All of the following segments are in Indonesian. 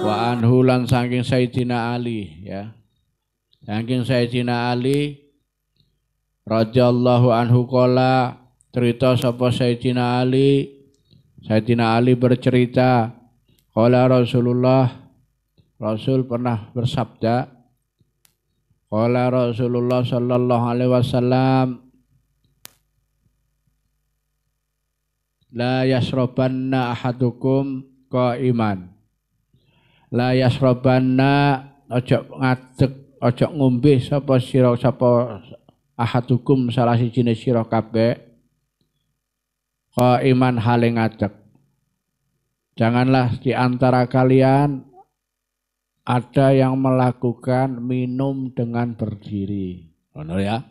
Wa anhu lan saking Sayyidina Ali ya. Saking Sayyidina Ali radhiyallahu anhu qala cerita sapa Sayyidina Ali. Sayyidina Ali bercerita qala Rasulullah, Rasul pernah bersabda, qala Rasulullah sallallahu alaihi wasallam, la yashrabanna ahadukum qaiman. La yashrabanna ojo ngadeg, ojo ngombe sapa sira sapa ahadukum salah sijine sira kabeh qaiman hale ngadeg. Janganlah di antara kalian ada yang melakukan minum dengan berdiri. Ngono ya.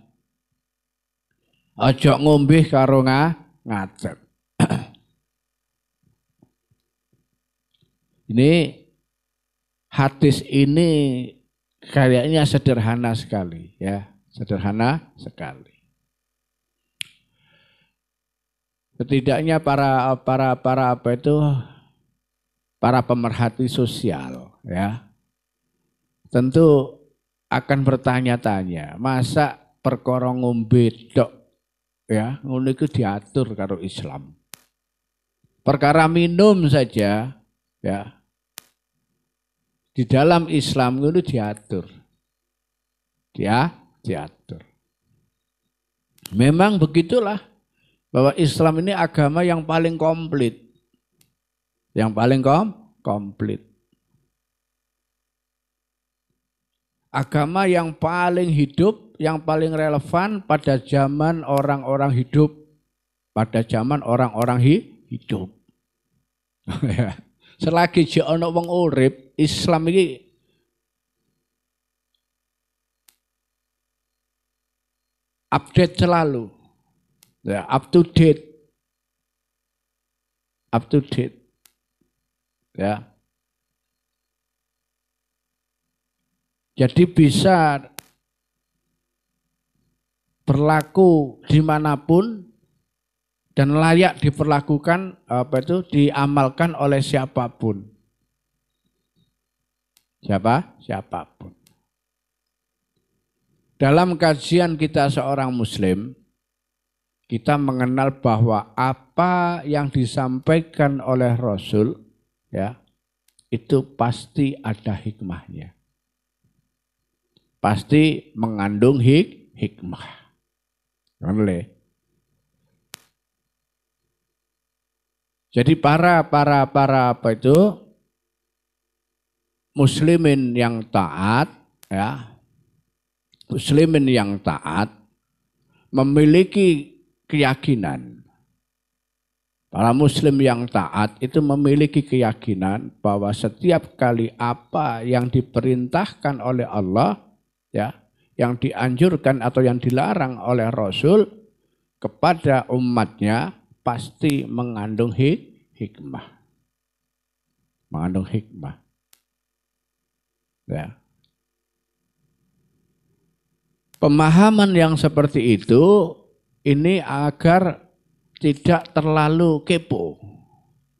Ojo ngombe karo ngadeg. Ini hadis ini kayaknya sederhana sekali ya, sederhana sekali. Setidaknya para pemerhati sosial ya, tentu akan bertanya-tanya, masa perkara ngombe tok ya, ngono iku diatur karo Islam. Perkara minum saja ya, di dalam Islam itu diatur. Diatur. Memang begitulah bahwa Islam ini agama yang paling komplit. Yang paling komplit. Agama yang paling hidup, yang paling relevan pada zaman orang-orang hidup. Pada zaman orang-orang hidup. Selagi jek ana wong urip, Islam iki update selalu. Ya, up to date. Up to date. Ya. Jadi bisa berlaku dimanapun dan layak diperlakukan diamalkan oleh siapapun. Siapapun. Dalam kajian kita seorang muslim, kita mengenal bahwa apa yang disampaikan oleh Rasul ya, itu pasti ada hikmahnya. Pasti mengandung hikmah. Jadi para muslimin yang taat ya, muslimin yang taat memiliki keyakinan. Para muslim yang taat itu memiliki keyakinan bahwa setiap kali apa yang diperintahkan oleh Allah ya, yang dianjurkan atau yang dilarang oleh Rasul kepada umatnya pasti mengandung hikmah. Mengandung hikmah. Ya. Pemahaman yang seperti itu ini agar tidak terlalu kepo.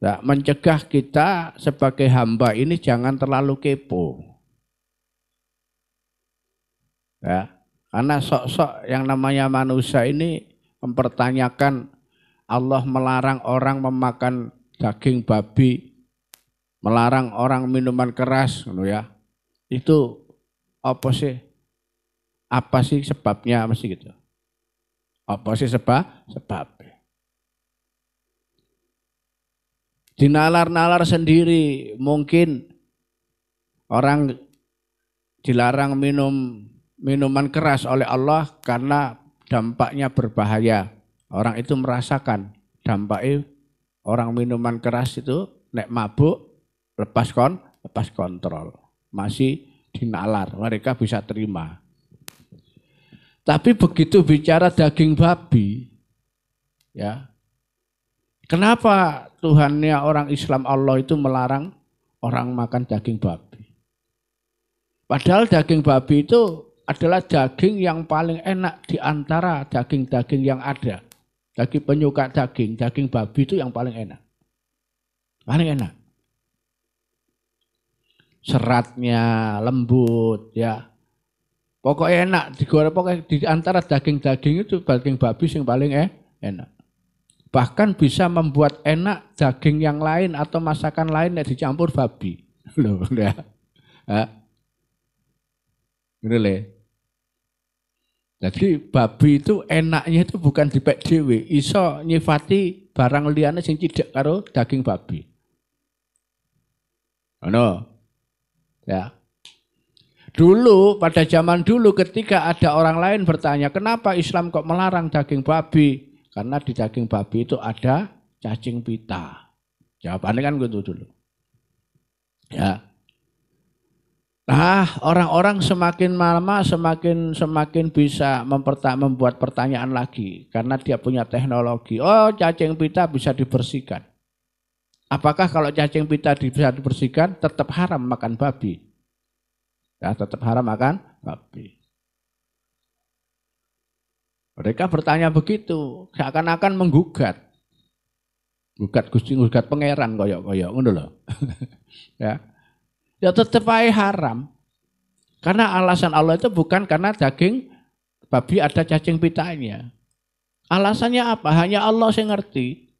Ya, mencegah kita sebagai hamba ini jangan terlalu kepo. Ya, karena sok-sok yang namanya manusia ini mempertanyakan Allah melarang orang memakan daging babi, melarang orang minuman keras, ya. Itu apa sih? Apa sih sebabnya mesti gitu? Apa sih sebabnya? Dinalar-nalar sendiri, mungkin orang dilarang minuman keras oleh Allah karena dampaknya berbahaya. Orang itu merasakan dampaknya orang minuman keras itu nek mabuk lepas kontrol. Masih dinalar, mereka bisa terima. Tapi begitu bicara daging babi, ya, kenapa Tuhannya orang Islam Allah itu melarang orang makan daging babi? Padahal daging babi itu adalah daging yang paling enak di antara daging-daging yang ada. Bagi penyuka daging babi itu yang paling enak. Paling enak. seratnya lembut ya. Pokoknya enak digoreng, pokoknya di antara daging-daging itu daging babi yang paling enak. Bahkan bisa membuat enak daging yang lain atau masakan lain yang dicampur babi. Loh, ya. Gitu le. Jadi babi itu enaknya itu bukan dipek dhewe, iso nyifati barang liyane sing cidek karo daging babi. Ono. Ya. Dulu, pada zaman dulu ketika ada orang lain bertanya, kenapa Islam kok melarang daging babi? Karena di daging babi itu ada cacing pita. Jawabannya kan gitu dulu. Ya. Nah, orang-orang semakin lama semakin bisa membuat pertanyaan lagi. Karena dia punya teknologi. Oh, cacing pita bisa dibersihkan. Apakah kalau cacing pita bisa dibersihkan tetap haram makan babi? Ya, tetap haram makan babi. Mereka bertanya begitu, seakan-akan menggugat. Gugat pangeran koyok-koyok, ngono lho. Ya. Ya tetap aja haram. Karena alasan Allah itu bukan karena daging babi ada cacing pitanya. Alasannya apa? Hanya Allah yang ngerti.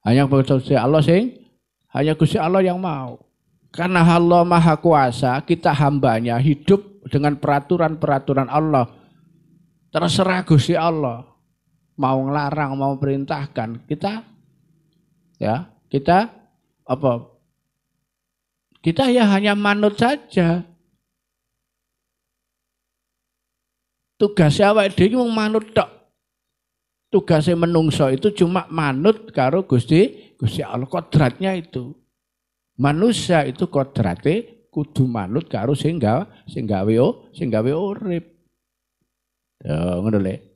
Hanya Gusti Allah yang mau. Karena Allah Maha Kuasa, kita hambanya hidup dengan peraturan-peraturan Allah. Terserah Gusti Allah. Mau ngelarang, mau perintahkan. Kita ya hanya manut saja. Tugasnya awake dhewe mung manut tok. Tugasnya menungso itu cuma manut karo Gusti Allah, kodratnya itu. Manusia itu kodrate kudu manut karo sing gawe urip. Ya ngono le.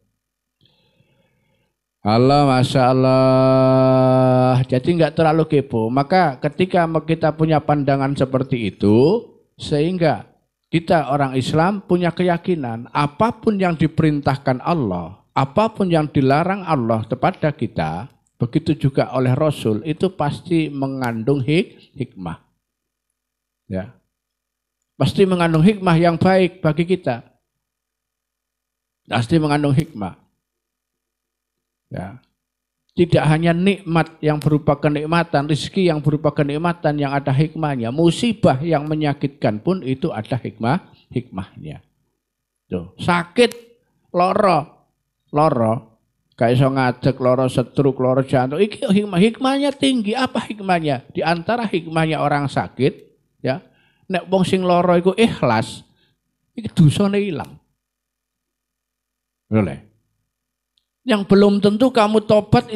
Allah, Masya Allah. Jadi enggak terlalu kepo. Maka ketika kita punya pandangan seperti itu, sehingga kita orang Islam punya keyakinan apapun yang diperintahkan Allah, apapun yang dilarang Allah kepada kita, begitu juga oleh Rasul, itu pasti mengandung hikmah. Ya. Pasti mengandung hikmah yang baik bagi kita. Pasti mengandung hikmah. Ya. Tidak hanya nikmat yang berupa kenikmatan, rezeki yang berupa kenikmatan yang ada hikmahnya, musibah yang menyakitkan pun itu ada hikmahnya. Tuh, sakit, loro, gak iso ngadeg, loro stroke, loro jantung. Iki hikmahnya tinggi. Apa hikmahnya? Di antara hikmahnya orang sakit, ya, nek wong sing loro iku ikhlas, iki dosane ilang. Boleh. Yang belum tentu kamu tobat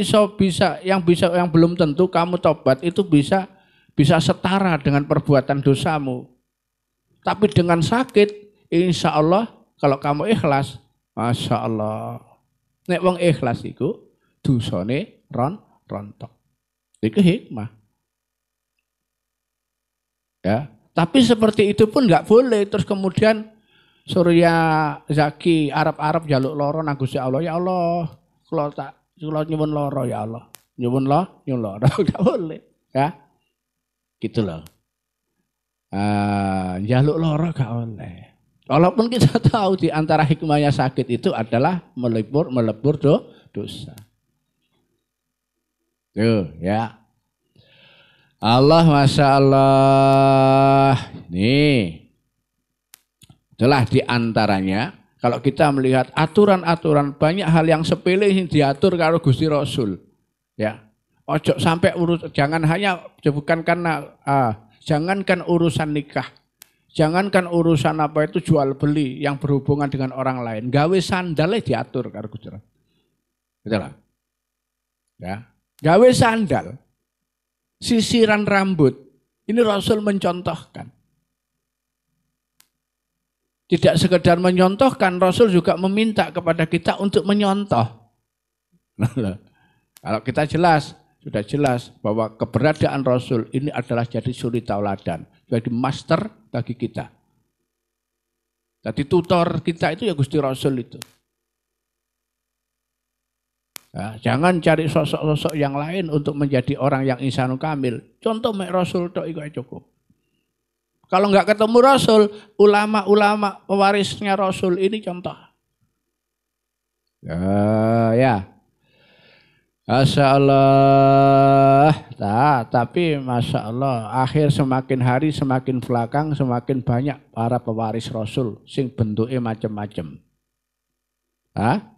yang belum tentu kamu tobat itu bisa setara dengan perbuatan dosamu. Tapi dengan sakit, insya Allah kalau kamu ikhlas, Masya Allah. Nek wong ikhlas iku dosane rontok. Iku hikmah. Ya, tapi seperti itu pun enggak boleh terus kemudian Surya Zaki Arab jaluk loro nang Gusti Allah, ya Allah, kula nyuwun loro ya Allah. Nyuwun loro enggak boleh, ya. Gitu loh. Jaluk loro enggak boleh. Walaupun kita tahu di antara hikmahnya sakit itu adalah melebur dosa. Tuh ya. Allah, Masya Allah. Nih. Itulah di antaranya. Kalau kita melihat aturan-aturan banyak hal yang sepele yang diatur karo Gusti Rasul. Ya. Ojo sampai jangan hanya bukan karena jangankan urusan nikah. Jangankan urusan apa itu jual beli yang berhubungan dengan orang lain. Gawe sandalnya diatur karo Gusti Rasul. Betul lah. Ya. Gawe sandal. Sisiran rambut. Ini Rasul mencontohkan. Tidak sekedar menyontohkan, Rasul juga meminta kepada kita untuk menyontoh. Kalau kita sudah jelas bahwa keberadaan Rasul ini adalah jadi suri tauladan, jadi master bagi kita. Jadi tutor kita itu ya Gusti Rasul itu. Ya, jangan cari sosok-sosok yang lain untuk menjadi orang yang insanul kamil. Contoh mek Rasul tok iku cukup. Kalau nggak ketemu Rasul, ulama-ulama pewarisnya Rasul ini contoh. Ya. Masya Allah. Nah, tapi Masya Allah, akhir semakin hari semakin belakang semakin banyak para pewaris Rasul sing bentuknya macam-macam.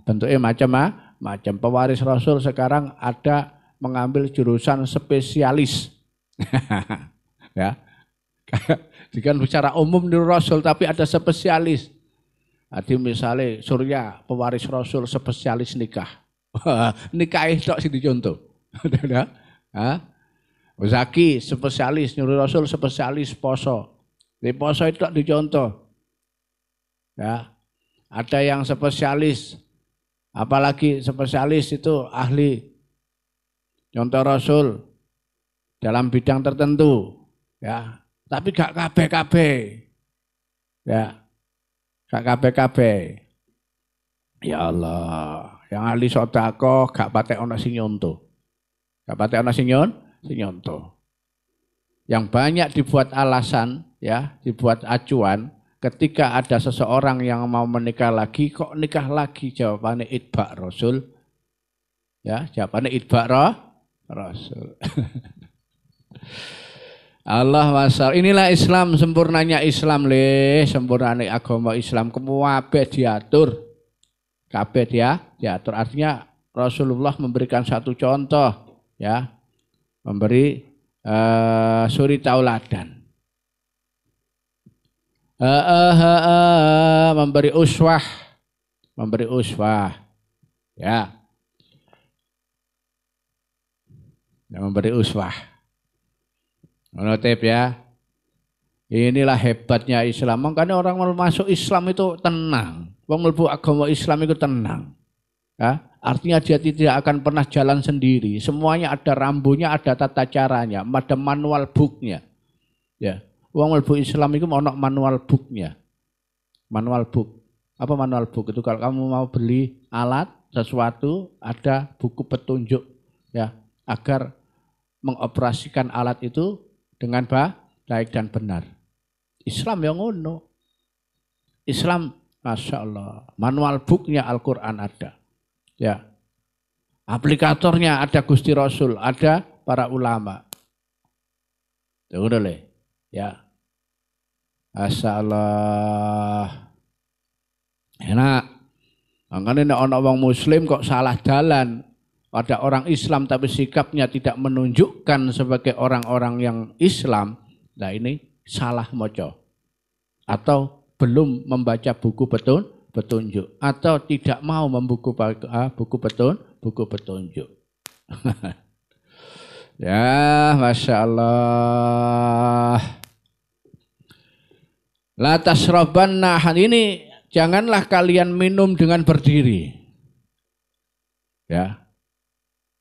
Bentuknya macam-macam. Pewaris Rasul sekarang ada mengambil jurusan spesialis. Ya. Jika bicara umum di Rasul tapi ada spesialis. Jadi misalnya Surya pewaris Rasul spesialis nikah. Nikah itu sih dicontoh. Zaki spesialis, Nurul Rasul spesialis poso. Di poso itu dicontoh. Ya. Ada yang spesialis, apalagi spesialis itu ahli. Contoh Rasul dalam bidang tertentu. Ya. Tapi gak kabeh-kabeh. Ya. Gak kabeh-kabeh. Ya Allah. Yang ahli sedekah gak patek ana sing nyontoh. Gak patek ana sing nyontoh. Yang banyak dibuat alasan, ya, dibuat acuan ketika ada seseorang yang mau menikah lagi, kok nikah lagi? Jawabannya itba' Rasul. Ya, jawabannya itba' Rasul. Allah wasal. Inilah Islam, sempurnanya Islam sempurnanya agama Islam kabeh diatur. Kabeh diatur. Artinya Rasulullah memberikan satu contoh, ya. Memberi suri tauladan. Memberi uswah. Ya. Memberi uswah. Menotip ya. Inilah hebatnya Islam. Makanya orang masuk Islam itu tenang. Wong mlebu agama Islam itu tenang. Ya, artinya dia tidak akan pernah jalan sendiri. Semuanya ada rambunya, ada tata caranya, ada manual booknya. Ya, wong mlebu Islam itu ono manual booknya. Manual book. Apa manual book itu? Kalau kamu mau beli alat sesuatu, ada buku petunjuk, ya, agar mengoperasikan alat itu dengan baik dan benar. Islam yang ngono. Islam, Masya Allah, manual booknya Al-Quran ada. Ya, aplikatornya ada Gusti Rasul, ada para ulama. Udah le, ya. Masya Allah. Enak. Makanya orang orang Muslim kok salah jalan. Pada orang Islam tapi sikapnya tidak menunjukkan sebagai orang-orang yang Islam. Nah ini salah moco. Atau belum membaca buku petunjuk. Atau tidak mau membuku buku petunjuk. Ya, Masya Allah. La tasrabanna, ini janganlah kalian minum dengan berdiri. Ya.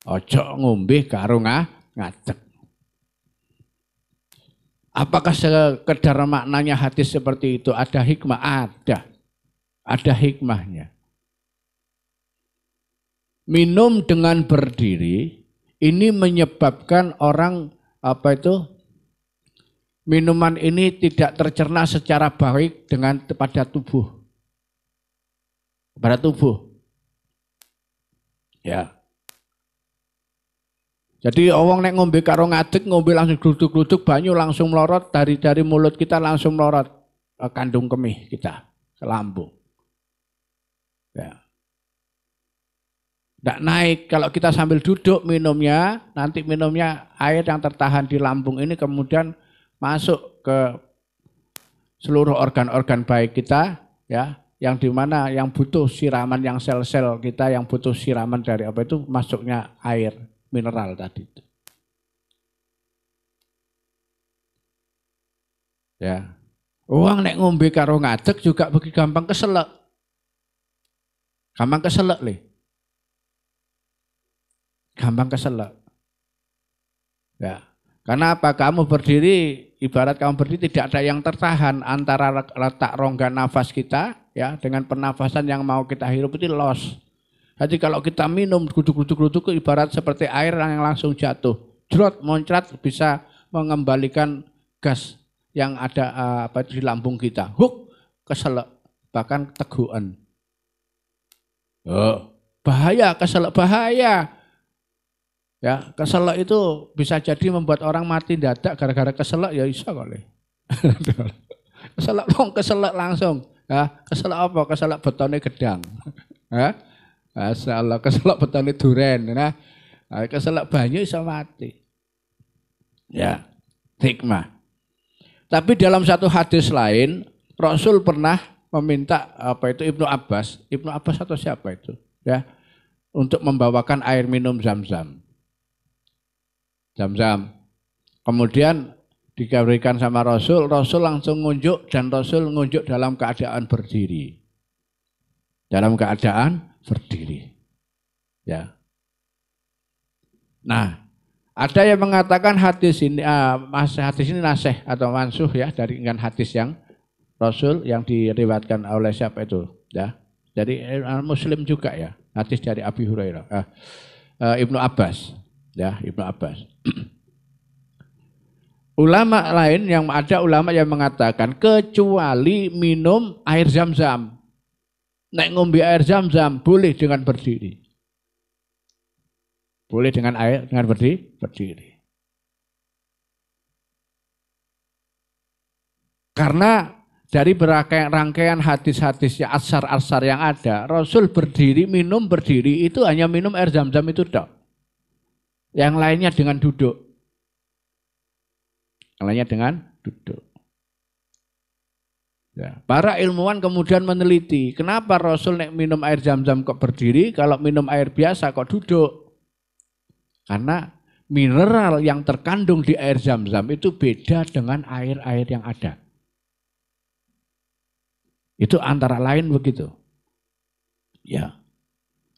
Ojo ngombe karo ngadeg. Apakah sekedar maknanya hadis seperti itu? Ada hikmah? Ada hikmahnya. Minum dengan berdiri ini menyebabkan orang minuman ini tidak tercerna secara baik pada tubuh. Pada tubuh. Ya. Jadi orang nek ngombe karo ngadeg, ngombe langsung gluduk-gluduk, banyu langsung melorot dari mulut kita langsung melorot kandung kemih kita ke lambung. Ya. Tidak naik kalau kita sambil duduk minumnya, nanti minumnya air yang tertahan di lambung ini kemudian masuk ke seluruh organ-organ baik kita, ya, yang dimana yang butuh siraman, yang sel-sel kita yang butuh siraman dari masuknya air mineral tadi itu. Ya. Uang nek ngombe karo ngadeg juga begitu gampang keselak. Gampang keselak le. Gampang keselak. Ya. Karena apa? Kamu berdiri, ibarat kamu berdiri tidak ada yang tertahan antara letak rongga nafas kita, ya, dengan pernafasan yang mau kita hirup itu los. Jadi kalau kita minum guduk-guduk ibarat seperti air yang langsung jatuh. Jrot, moncrat bisa mengembalikan gas yang ada di lambung kita. Huk, keselak, bahkan tegukan. Oh, bahaya, keselak bahaya. Ya, keselak itu bisa jadi membuat orang mati dadak gara-gara keselak ya bisa kali. keselak langsung. Ya, keselak apa? Keselak betone gedang. Ya. Masyaallah, keselak betone duren. Nah, keselak banyu bisa mati. Ya, hikmah. Tapi dalam satu hadis lain, Rasul pernah meminta Ibnu Abbas atau siapa itu, ya, untuk membawakan air minum Zam-Zam. Kemudian diberikan sama Rasul langsung ngunjuk dan Rasul ngunjuk dalam keadaan berdiri. Ya. Nah, ada yang mengatakan hadis ini nasih atau mansuh ya dari hadis yang Rasul yang diriwayatkan oleh siapa itu ya. Dari Muslim juga ya. Hadis dari Abi Hurairah. Ibnu Abbas ya, Ibnu Abbas. Ulama yang mengatakan kecuali minum air Zam-Zam. Nek ngombe air Zam-Zam boleh dengan berdiri. Boleh dengan berdiri. Karena dari rangkaian hadis-hadis ya asar yang ada, Rasul minum berdiri itu hanya minum air Zam-Zam itu tok. Yang lainnya dengan duduk. Ya. Para ilmuwan kemudian meneliti, kenapa Rasul nek minum air Zam-Zam kok berdiri, kalau minum air biasa kok duduk? Karena mineral yang terkandung di air Zam-Zam itu beda dengan air-air yang ada. Itu antara lain begitu. Ya.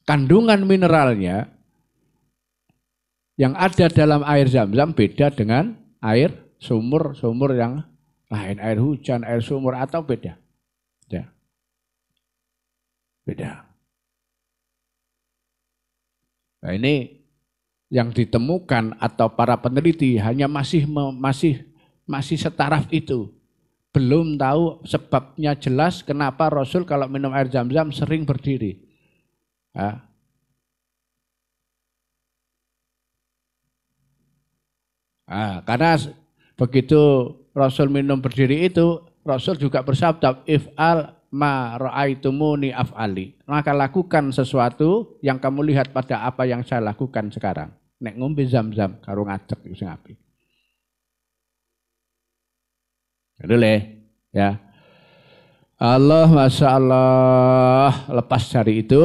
Kandungan mineralnya yang ada dalam air Zam-Zam beda dengan air sumur yang lain, air hujan, air sumur atau beda. Ya. Beda. Nah, ini yang ditemukan atau para peneliti hanya masih setaraf itu. Belum tahu sebabnya jelas kenapa Rasul kalau minum air Zam-Zam sering berdiri. Ya. Nah, karena begitu Rasul minum berdiri itu, Rasul juga bersabda, if'al ma ra'aitumuni af'ali. Maka lakukan sesuatu yang kamu lihat pada apa yang saya lakukan sekarang. Nek ngombe Zam-Zam karo ngadeg iku sing apik. Boleh ya. Allah, Masya Allah. Lepas dari itu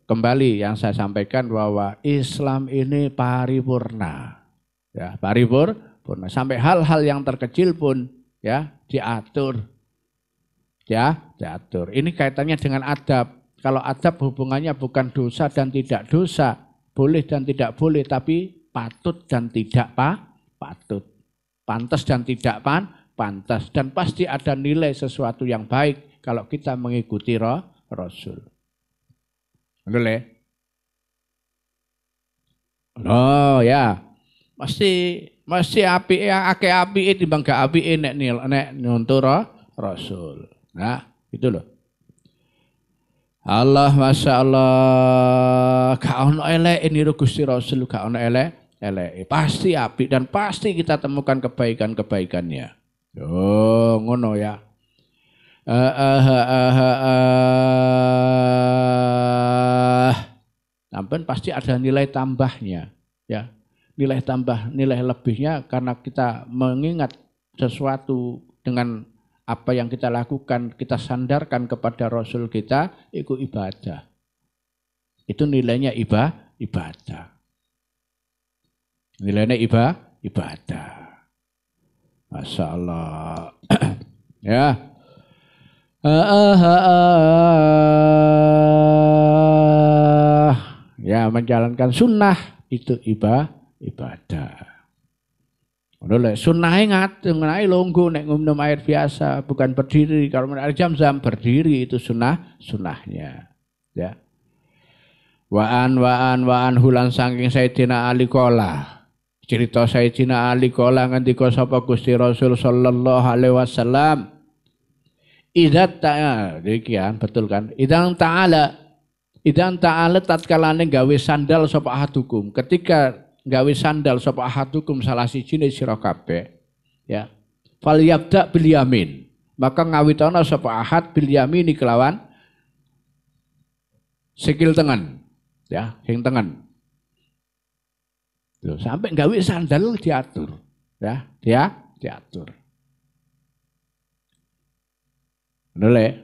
kembali yang saya sampaikan bahwa Islam ini paripurna. Ya, paripurna. Sampai hal-hal yang terkecil pun ya diatur. Ya, diatur. Ini kaitannya dengan adab. Kalau adab hubungannya bukan dosa dan tidak dosa, boleh dan tidak boleh, tapi patut dan tidak patut. Pantas dan tidak pantas. Dan pasti ada nilai sesuatu yang baik kalau kita mengikuti Rasul. Boleh? Oh ya, mesti api yang api timbang gak api nek nyontoh Rasul. Nah, itu loh. Allah, Masya Allah, gak ono elek ini Gusti Rasul, gak ono elek. Pasti api dan pasti kita temukan kebaikan-kebaikannya. Oh, ngono ya. Sampai pasti ada nilai tambahnya, ya. Nilai tambah, nilai lebihnya karena kita mengingat sesuatu dengan apa yang kita lakukan, kita sandarkan kepada Rasul kita, itu ibadah. Itu nilainya ibadah. Nilainya ibadah. Masya Allah. Ya. Ya, menjalankan sunnah itu ibadah. Oleh sunnahnya ngatung longgo nek minum air biasa bukan berdiri. Kalau minum air Zam-Zam berdiri itu sunnahnya. Ya. Wa'an hulan saking Sayyidina Ali qala. Cerita Sayyidina Ali qala ngendika sapa Gusti Rasul sallallahu alaihi wasallam. Idza ta'ala, demikian betul kan? Idzan ta'ala tatkalane gawe sandal sapa ahadukum. Ketika gawe sandal sapa ahadukum salah sijine sira kabeh, ya. Fal yabda bil yamin. Maka ngawitana sapa ahad bil yamin kelawan sikil tengen. Ya, sing tengen. Loh, sampai gawe sandal diatur, ya, diatur. Noleh.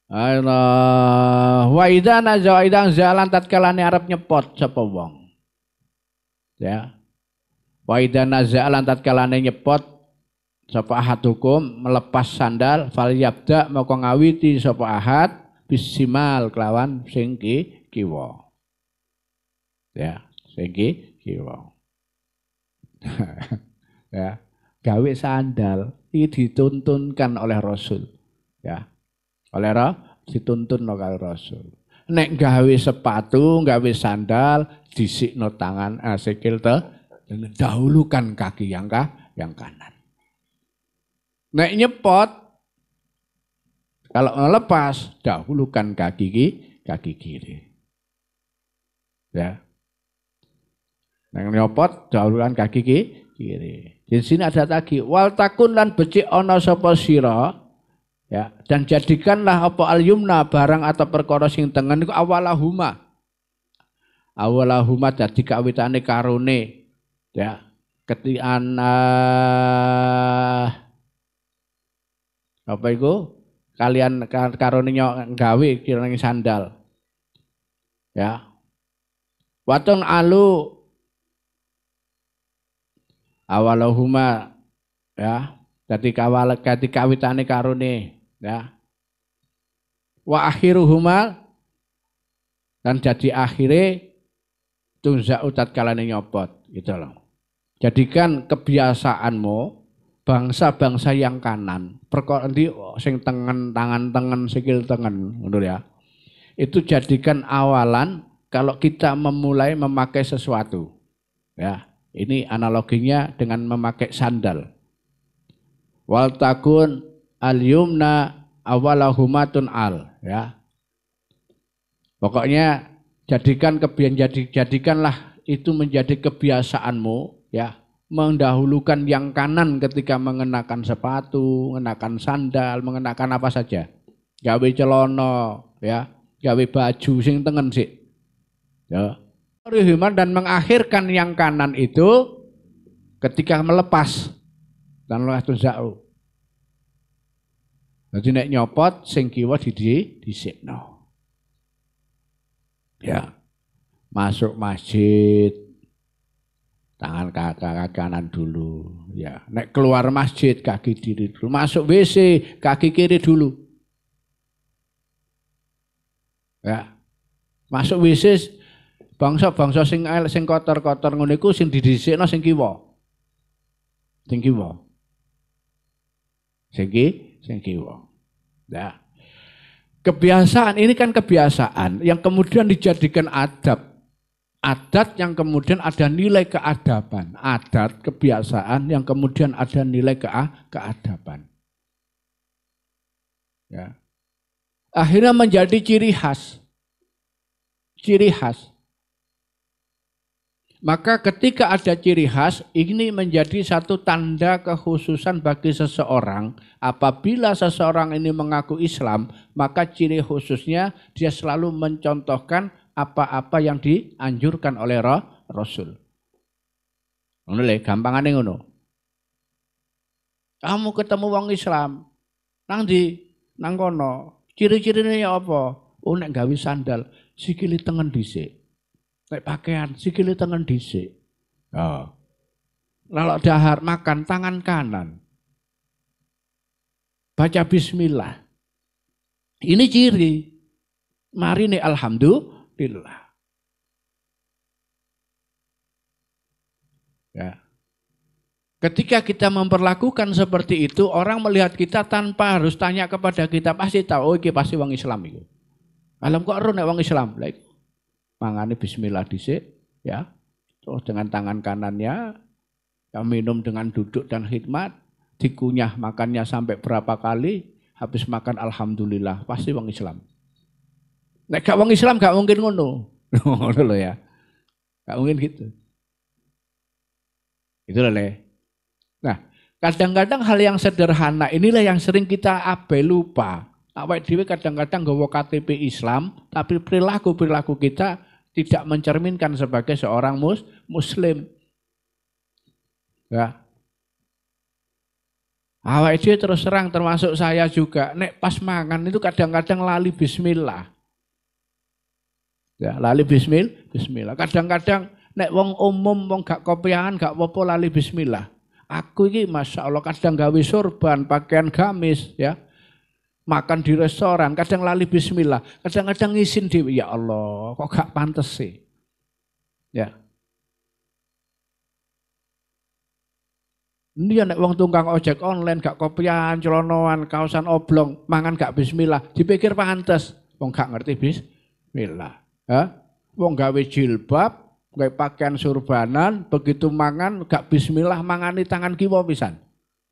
Allah wa idana zaidang zalan tatkalane arep nyepot sapa wong. Ya. Wa idana zalan tatkalane nyepot sapa ahad hukum melepas sandal fal yabda moko ngawiti sapa ahad bisimal kelawan sing kiwa. Ya, sing kiwa. Ya, gawe sandal iki dituntunkan oleh Rasul. Ya. Oleh dituntun oleh Rasul. Nek gawe sepatu, gawe sandal, disikno tangan sikil dahulukan kaki yang kanan. Nek nyepot, kalau lepas, dahulukan kaki kiri. Ya. Nek nyopot, dahulukan kaki kiri. Di sini ada lagi, wal takun lan becik ana sapa sira. Ya, dan jadikanlah apa al-yumna barang atau perkara sing tengen iku awalahuma. Awalahuma dadi kawitane karone. Ya, ketian apa iku? Kalian karone gawe kirane sandal. Ya. Watun alu awalahuma ya, dadi kawitane karone. Ya. Wa akhiruhuma dan jadi akhire tunza'u tatkalane nyopot gitu loh. Jadikan kebiasaanmu bangsa-bangsa yang kanan, perkara ndi sing tengen, tangan tengen, sikil tengen, ngono ya. Itu jadikan awalan kalau kita memulai memakai sesuatu. Ya, ini analoginya dengan memakai sandal. Wal takun al-yumna awalahumatun al, ya. Pokoknya jadikanlah itu menjadi kebiasaanmu, ya, mendahulukan yang kanan ketika mengenakan sepatu, mengenakan sandal, mengenakan apa saja. Gawe celana, ya, gawe baju sing tengen sik. Ya. Dan mengakhirkan yang kanan itu ketika melepas dan oleh tunza'u. Jadi nek nyopot sing kiwa disikno. Ya. Masuk masjid tangan kaki kanan dulu, ya. Nek keluar masjid kaki kiri dulu. Masuk WC kaki kiri dulu. Ya. Masuk WC bangsa-bangsa sing kotor-kotor ngono iku sing didhisikno sing kiwa. Sing kiwa. Sing kiwa. Ya. Kebiasaan ini kan kebiasaan yang kemudian dijadikan adab. Adat yang kemudian ada nilai keadaban. Adat, kebiasaan yang kemudian ada nilai keadaban. Ya. Akhirnya menjadi ciri khas. Ciri khas. Maka ketika ada ciri khas, ini menjadi satu tanda kekhususan bagi seseorang. Apabila seseorang ini mengaku Islam, maka ciri khususnya dia selalu mencontohkan apa-apa yang dianjurkan oleh Rasul. Ngono lho, gampangane ngono. Kamu ketemu wong Islam, nang ndi? Nang kono. Ciri-cirine apa? Oh nek gawe sandal, sikile tengen dhisik. Nek pakaian sikile tengen dhisik. Oh. Lalu dahar makan tangan kanan. Baca bismillah. Ini ciri. Mari nih alhamdulillah. Ya. Ketika kita memperlakukan seperti itu, orang melihat kita tanpa harus tanya kepada kita, pasti tahu, oh ini pasti wong Islam itu. Alam kok ero nek wong Islam. Lah mangane bismillah dhisik ya. Terus dengan tangan kanannya ya, minum dengan duduk dan khidmat, dikunyah makannya sampai berapa kali, habis makan alhamdulillah, pasti wong Islam. Nek gak wong Islam gak mungkin ngono. Ngono lho ya. Gak mungkin gitu. Itu loh Le. Nah, kadang-kadang hal yang sederhana inilah yang sering kita abai lupa. Awake dhewe kadang-kadang nggawa KTP Islam, tapi perilaku-perilaku kita tidak mencerminkan sebagai seorang muslim. Ya. Awake dhewe terus terang termasuk saya juga, nek pas mangan itu kadang-kadang lali bismillah. Ya, lali bismillah. Kadang-kadang nek wong umum wong gak kopiahan gak apa-apa lali bismillah. Aku ini Masya Allah kadang gawe sorban, pakaian gamis ya. Makan di restoran, kadang lali bismillah. Kadang-kadang ngisin dewi, ya Allah kok gak pantes sih. Ya. Ini nek wong tukang ojek online gak kopiahan, celonoan, kaosan oblong, mangan gak bismillah, dipikir pantes. Wong gak ngerti bismillah. Wong gawe jilbab, gawe pakaian surbanan, begitu mangan gak bismillah mangani tangan kiwa pisan.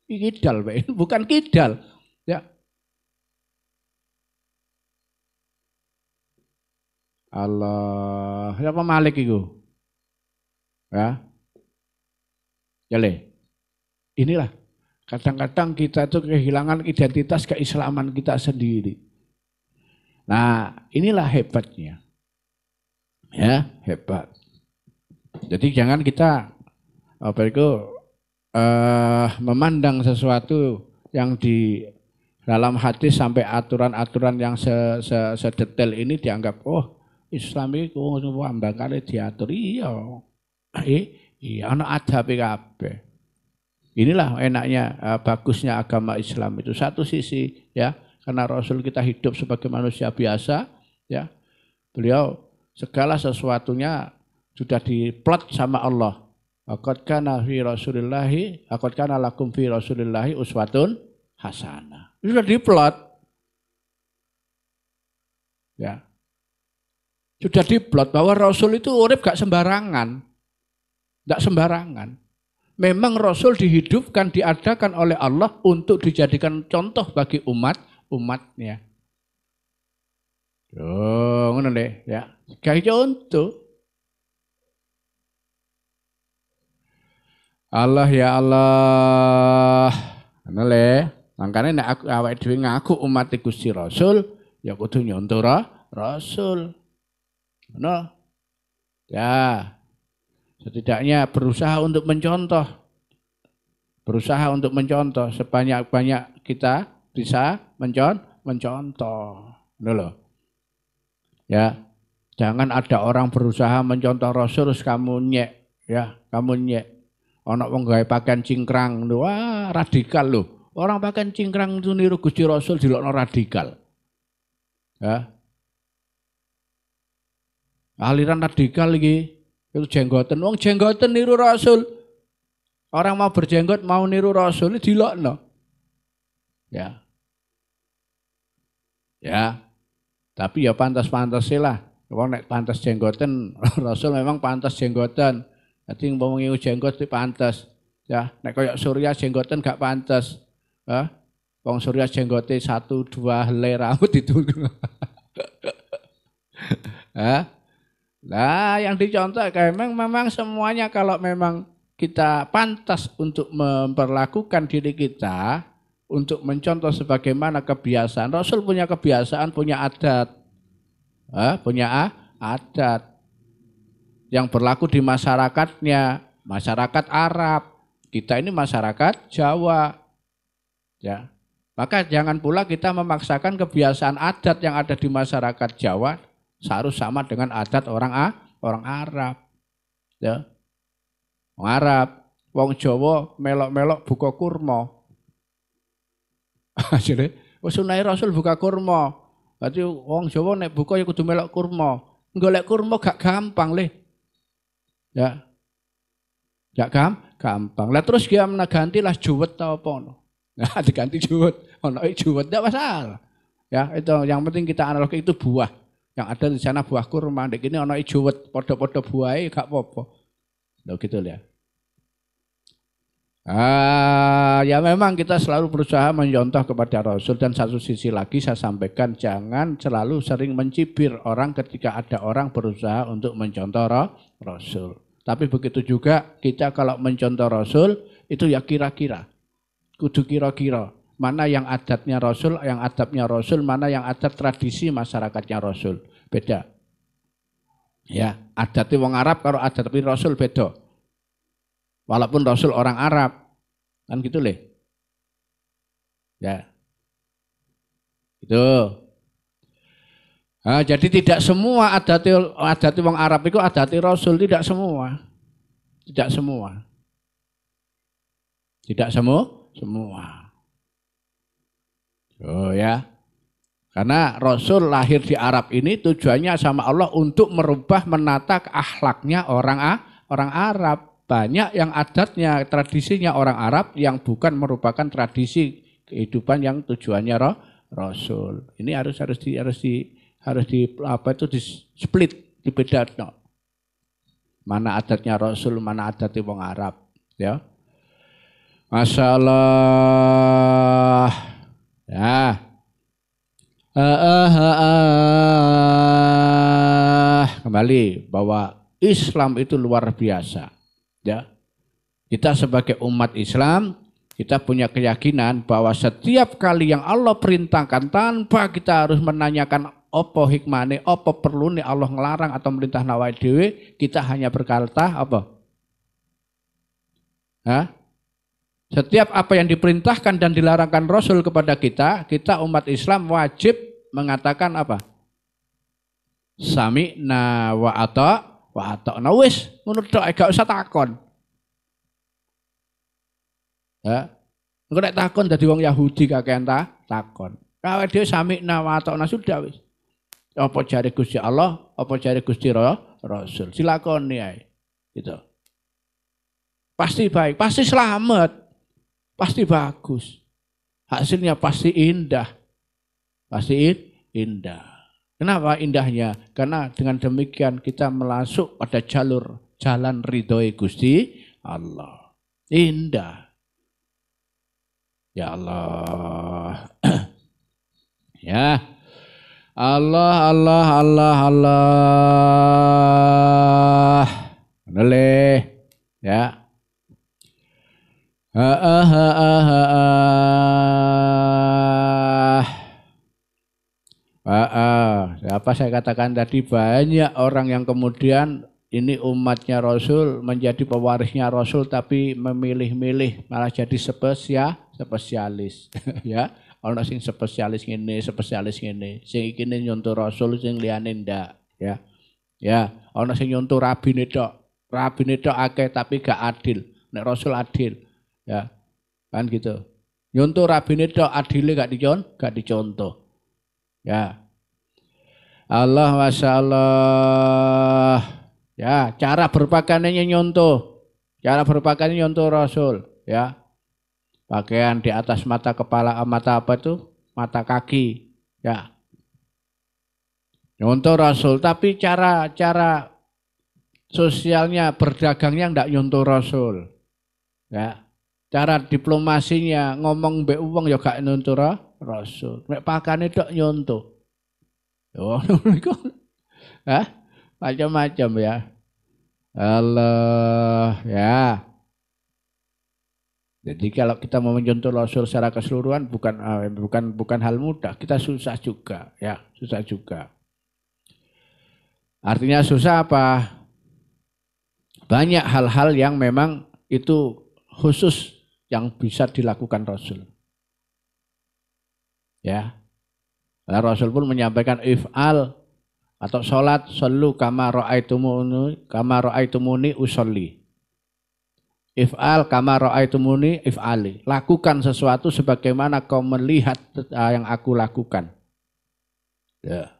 Kidal, bukan kidal. Ya. Allah, siapa Malik itu? Ya. Jale. Inilah kadang-kadang kita itu kehilangan identitas keislaman kita sendiri. Nah, inilah hebatnya. Ya, hebat. Jadi jangan kita memandang sesuatu yang di dalam hadis sampai aturan-aturan yang sedetail ini dianggap Islam itu ambang kali diatur. Iya ana adabe kabeh. Inilah enaknya bagusnya agama Islam itu satu sisi ya, karena Rasul kita hidup sebagai manusia biasa ya. Beliau segala sesuatunya sudah diplot sama Allah. Laqad kana lakum fi Rasulillahi uswatun hasanah. Sudah diplot. Ya. Sudah diplot bahwa Rasul itu urip gak sembarangan. Gak sembarangan. Memang Rasul dihidupkan, diadakan oleh Allah untuk dijadikan contoh bagi umatnya. Ngono deh, ya. Kayak contoh. Allah ya Allah. Ngono le. Makane nek aku awake dhewe ngaku umat Gusti Rasul, ya kudu nyontoh Rasul. Ngono. Ya. Setidaknya berusaha untuk mencontoh. Berusaha untuk mencontoh sebanyak-banyak kita bisa mencontoh. Ngono lho. Ya, jangan ada orang berusaha mencontoh Rasul terus kamu nyek, ya, kamu nyek. Ana wong gawe pakaian cingkrang, wah radikal loh. Orang pakaian cingkrang itu niru Gusti Rasul dilokno radikal. Ya. Aliran radikal iki itu jenggoten, wong jenggoten niru Rasul. Orang mau berjenggot mau niru Rasul dilokno. Ya. Ya. Tapi ya pantas-pantas lah. Wong nek pantas jenggoten, Rasul memang pantas jenggoten. Dadi wong ngiu jenggot itu pantas. Ya, nek koyo Surya jenggoten gak pantas. Wong Surya jenggote 1 2 helai rambut itu. Nah, yang dicontoh memang semuanya kalau memang kita pantas untuk memperlakukan diri kita untuk mencontoh sebagaimana kebiasaan. Rasul punya kebiasaan, punya adat. Punya adat yang berlaku di masyarakatnya, masyarakat Arab. Kita ini masyarakat Jawa. Ya. Maka jangan pula kita memaksakan kebiasaan adat yang ada di masyarakat Jawa harus sama dengan adat orang Arab. Ya. Wong Arab, wong Jawa melok-melok buka kurma. Jadi, sunai Rasul buka kurma. Berarti wong Jawa nek buka ya kudu melok kurma. Golek kurma gak gampang le. Ya. Gak gampang. Lah terus dia gantilah juwet ta apa ono. Nah, diganti juwet. Ono juwet ndak masalah. Ya, itu yang penting kita analogi itu buah. Yang ada di sana buah kurma, ndek kene ana ijo wet padha-padha buahe gak apa-apa. Lho gitu ya. Ya memang kita selalu berusaha mencontoh kepada Rasul, dan satu sisi lagi saya sampaikan jangan selalu sering mencibir orang ketika ada orang berusaha untuk mencontoh Rasul. Tapi begitu juga kita kalau mencontoh Rasul itu ya kira-kira, kudu kira-kira mana yang adatnya Rasul, yang adabnya Rasul, mana yang adat tradisi masyarakatnya Rasul, beda. Ya, adatnya wong Arab kalau adat Rasul beda. Walaupun Rasul orang Arab, kan gitu leh. Ya, itu. Nah, jadi tidak semua adati wong Arab itu adati Rasul, tidak semua, tidak semua, tidak semua. Oh ya, karena Rasul lahir di Arab ini tujuannya sama Allah untuk merubah menata akhlaknya orang Arab. Banyak yang adatnya, tradisinya orang Arab yang bukan merupakan tradisi kehidupan yang tujuannya Rasul. Ini harus di apa itu di split, dibedakan. Mana adatnya Rasul, mana adatnya wong Arab, ya. Masya Allah. Ya. Kembali bahwa Islam itu luar biasa. Ya, kita sebagai umat Islam, kita punya keyakinan bahwa setiap kali yang Allah perintahkan tanpa kita harus menanyakan apa hikmahnya, apa perlu nih Allah ngelarang atau merintah nawai dewe, kita hanya berkata apa? Setiap apa yang diperintahkan dan dilarangkan Rasul kepada kita, kita umat Islam wajib mengatakan apa? Sami'na wa ata'na wis ngono tok gak usah takon. Ya. Engko nek takon dadi wong Yahudi kakean takon. Awake dhewe sami'na wa ata'na sudah wis. Apa jare Gusti Allah, apa jare Gusti Rasul. Silakoni ae. Gitu. Pasti baik, pasti selamat. Pasti bagus. Hasilnya pasti indah. Pasti indah. Kenapa indahnya? Karena dengan demikian kita masuk pada jalan ridhoi Gusti Allah. Indah. Ya Allah. Ya. Allah. Boleh. Ya. Apa saya katakan tadi, banyak orang yang kemudian ini umatnya Rasul menjadi pewarisnya Rasul tapi memilih-milih malah jadi spesialis ya. Ana sing spesialis ngene, sing iki nyontoh Rasul, sing liyane ndak ya. Ya, ana sing nyontoh rabine tok akeh tapi gak adil. Nek Rasul adil ya. Kan gitu. Nyontoh rabine tok adile gak dicontoh. Ya. Allah, Masya Allah. Ya, cara berpakaiannya nyontoh. Cara berpakaiannya nyontoh Rasul. Ya. Pakaian di atas mata kepala, mata apa itu? Mata kaki. Ya. Nyontoh Rasul. Tapi cara sosialnya, berdagangnya enggak nyontoh Rasul. Ya. Cara diplomasinya, ngomong mbek wong ya gak nyontoh Rasul. Nek pakane tok nyontoh. Oh, macam-macam ya. Allah ya. Jadi kalau kita mau mencontoh Rasul secara keseluruhan bukan hal mudah. Kita susah juga, ya, susah juga. Artinya susah apa? Banyak hal-hal yang memang itu khusus yang bisa dilakukan Rasul. Ya. Karena Rasul pun menyampaikan if'al atau sholat sallu kama ra'aitumuni usolli. If'al kama ra'aitumuni if'ali. Lakukan sesuatu sebagaimana kau melihat yang aku lakukan. Ya.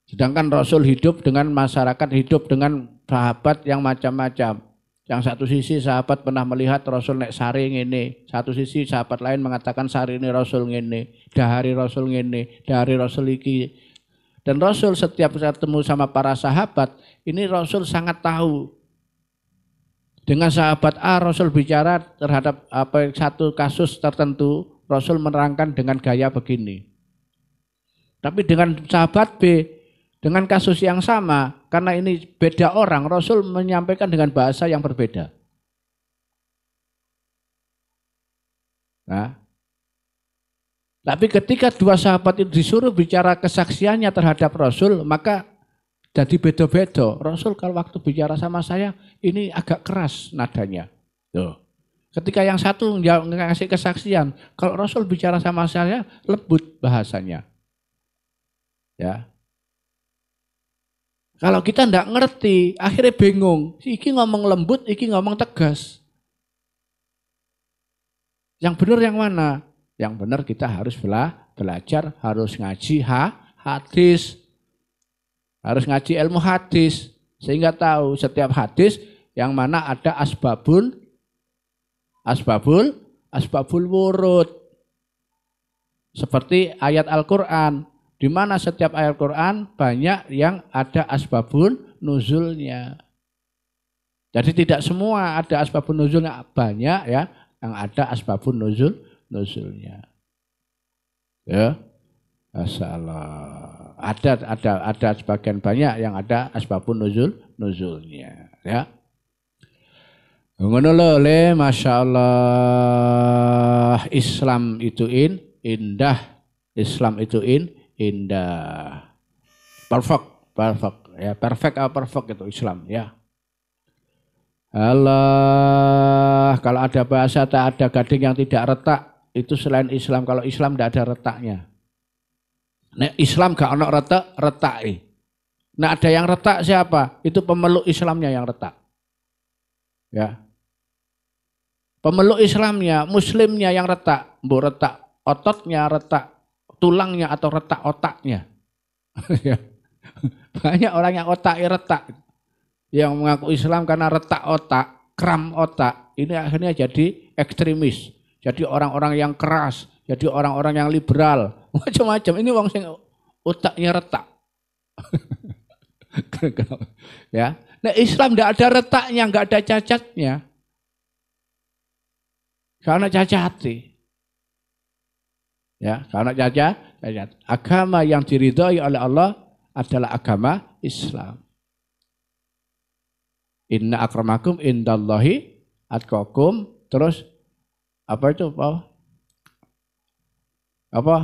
Sedangkan Rasul hidup dengan masyarakat, hidup dengan sahabat yang macam-macam. Yang satu sisi sahabat pernah melihat Rasul nek sari ngene, satu sisi sahabat lain mengatakan sari ini Rasul ngene, dahari Rasul ngene, dahari Rasul iki Dan Rasul setiap ketemu sama para sahabat, ini Rasul sangat tahu. Dengan sahabat A, Rasul bicara terhadap satu kasus tertentu, Rasul menerangkan dengan gaya begini. Tapi dengan sahabat B, dengan kasus yang sama, karena ini beda orang, Rasul menyampaikan dengan bahasa yang berbeda. Nah, tapi ketika dua sahabat itu disuruh bicara kesaksiannya terhadap Rasul, maka jadi beda-beda. Rasul kalau waktu bicara sama saya, ini agak keras nadanya. Tuh. Ketika yang satu ngasih kesaksian, kalau Rasul bicara sama saya, lembut bahasanya. Ya. Kalau kita tidak ngerti, akhirnya bingung. Iki ngomong lembut, iki ngomong tegas. Yang benar yang mana? Yang benar kita harus belajar, harus ngaji hadis. Harus ngaji ilmu hadis. Sehingga tahu setiap hadis yang mana ada asbabul wurud. Seperti ayat Al-Quran. Di mana setiap ayat Al-Quran banyak yang ada asbabun nuzulnya. Jadi tidak semua ada asbabun nuzulnya, banyak ya yang ada asbabun nuzulnya. Ya. Masyaallah. Ada sebagian banyak yang ada asbabun nuzulnya, ya. Ngono lho le, masyaallah. Islam itu indah. Islam itu indah. Perfect ya, perfect itu Islam ya. Allah, kalau ada bahasa tak ada gading yang tidak retak, itu selain Islam. Kalau Islam tidak ada retaknya. Nek Islam gak ono retak. Nah ada yang retak siapa? Itu pemeluk Islamnya yang retak. Ya. Pemeluk Islamnya, Muslimnya yang retak. Mbok retak ototnya, retak tulangnya atau retak otaknya. Banyak orang yang otaknya retak. Yang mengaku Islam karena retak otak, kram otak, ini akhirnya jadi ekstremis, jadi orang-orang yang keras, jadi orang-orang yang liberal, macam-macam. Ini wong sing otaknya retak. Ya, nah Islam tidak ada retaknya, nggak ada cacatnya, karena cacati. Ya, karena cacat. Agama yang diridhai oleh Allah adalah agama Islam. Inna akramakum indallahi atqakum. Terus apa itu apa?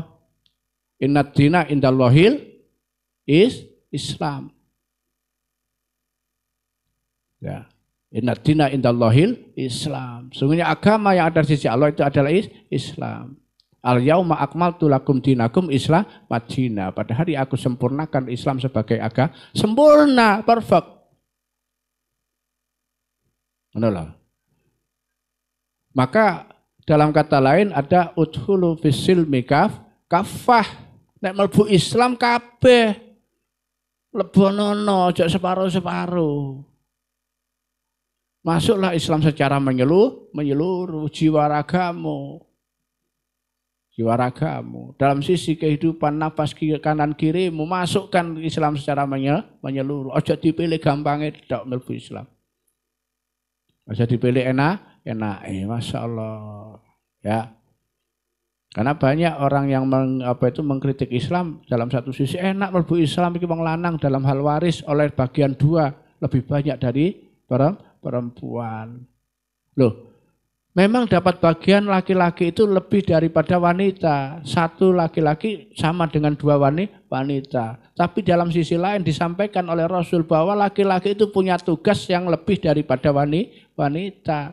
Inna dina indallahil Islam. Ya. Inna dina indallahil Islam. Sungguhnya agama yang ada di sisi Allah itu adalah Islam. Al yauma akmaltu lakum dinakum Islam madina. Pada hari aku sempurnakan Islam sebagai agama sempurna, perfect. Menolak. Maka dalam kata lain ada udhulu fisilmi kafah. Nek mlebu Islam kabeh. Lebonono aja separuh-separuh. Masuklah Islam secara menyeluruh jiwa ragamu. Jiwa ragamu. Dalam sisi kehidupan nafas kanan kirimu, masukkan Islam secara menyeluruh. Aja dipilih gampangnya tidak mlebu Islam. Bisa dipilih enak, Masya Allah. Ya. Karena banyak orang yang mengkritik Islam dalam satu sisi enak mlebu Islam iki wong lanang dalam hal waris oleh bagian 2 lebih banyak dari perempuan. Loh, memang dapat bagian laki-laki itu lebih daripada wanita. 1 laki-laki sama dengan 2 wanita. Tapi dalam sisi lain disampaikan oleh Rasul bahwa laki-laki itu punya tugas yang lebih daripada wanita.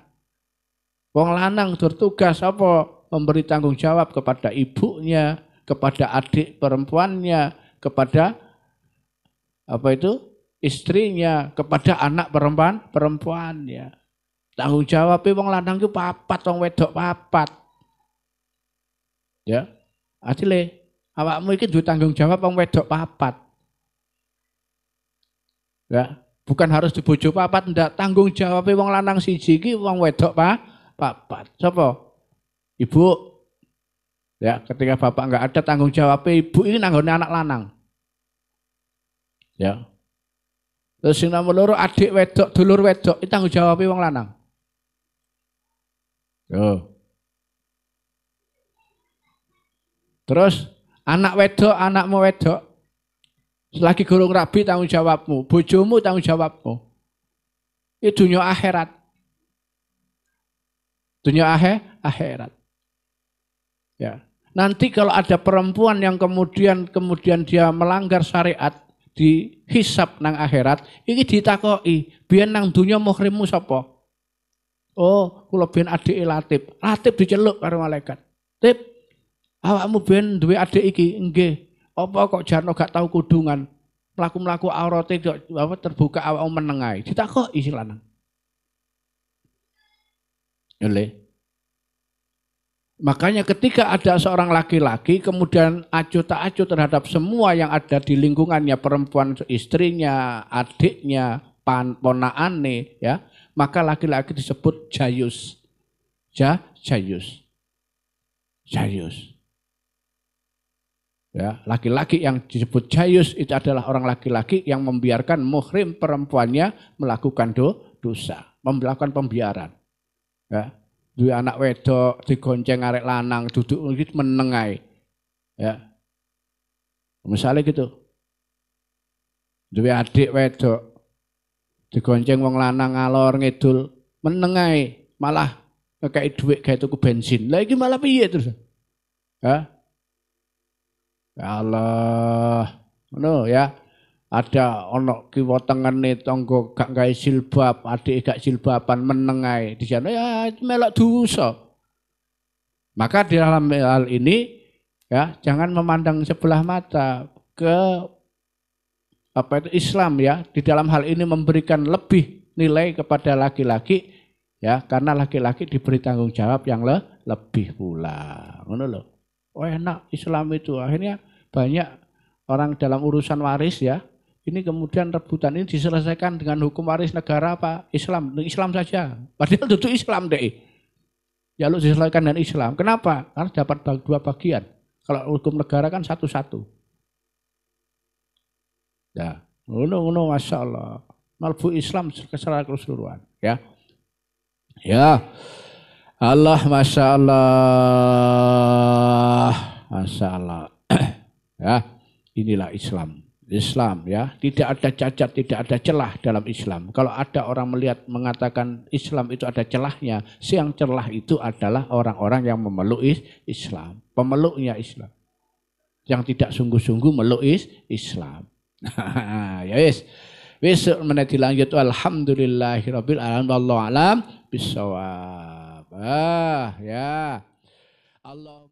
Wong lanang bertugas apa? Memberi tanggung jawab kepada ibunya, kepada adik perempuannya, kepada istrinya, kepada anak perempuannya. Tanggung jawabnya wong lanang itu 4, wong wedok 4. Ya. Adile awakmu iki duwe tanggung jawab wong wedok 4. Ya, bukan harus dibojo 4, ndak. Tanggung jawab wong lanang siji iki wong wedok 4. Sapa? Ibu. Ya, ketika bapak enggak ada, tanggung jawab ibu ini nanggone anak lanang. Ya. Terus sing nomor loro adik wedok, dulur wedok, itu tanggung jawab wong lanang. Yo. Terus anak wedok, anakmu wedok, selagi gurung rabi tanggung jawabmu, bojomu tanggung jawabmu. Itu dunia akhirat. Dunia akhirat. Ya. Nanti kalau ada perempuan yang kemudian dia melanggar syariat, dihisap nang akhirat, ini ditakoki, biyen nang dunya muhrimmu sapa? Oh, kula biyen adike Latif. Latif diceluk karo malaikat. Tip, awakmu biyen duwe adik iki? Nggih. Apa kok jarno gak tau kudungan? Mlaku-mlaku aurate terbuka awakmu meneng ae. Ditakoki sing lanang. Nggih. Makanya ketika ada seorang laki-laki kemudian acuh tak acuh terhadap semua yang ada di lingkungannya, perempuan istrinya, adiknya, ponaane, ya, maka laki-laki disebut jayus. Jayus. Ya, laki-laki yang disebut jayus itu adalah orang laki-laki yang membiarkan muhrim perempuannya melakukan dosa, melakukan pembiaran. Ya. Duwe anak wedok digonceng arek lanang duduk iki meneng ae. Ya. Misalnya gitu. Duwe adik wedok digonceng wong lanang ngalor ngidul meneng ae, malah ngekeki dhuwit gawe tuku bensin. Lah iki malah piye terus? Ya. Ya Allah. Ngono ya. Ada ono kiwa tengene tangga gak gawe jilbab, adik gak jilbaban meneng ae. Di sana ya melok dosa. Maka di dalam hal ini ya jangan memandang sebelah mata ke Islam ya. Di dalam hal ini memberikan lebih nilai kepada laki-laki ya karena laki-laki diberi tanggung jawab yang lebih pula. Ngono lho. Oh enak Islam itu. Akhirnya banyak orang dalam urusan waris ya. Ini kemudian rebutan ini diselesaikan dengan hukum waris negara apa? Islam saja. Padahal itu Islam deh. Ya lu diselesaikan dengan Islam. Kenapa? Karena dapat dua bagian. Kalau hukum negara kan satu-satu. Ya, ngono Masya Allah. Malbu Islam secara keseluruhan. Ya, ya. Allah Masya Allah. Masya Allah. Ya, inilah Islam. Islam ya, tidak ada cacat, tidak ada celah dalam Islam. Kalau ada orang mengatakan Islam itu ada celahnya, yang celah itu adalah orang-orang yang memeluk Islam, pemeluknya Islam, yang tidak sungguh-sungguh meluk Islam. Ya wis menit dilanjut. Alhamdulillahirabbil alamin. Wallahu alam bisawab. Ya Allah.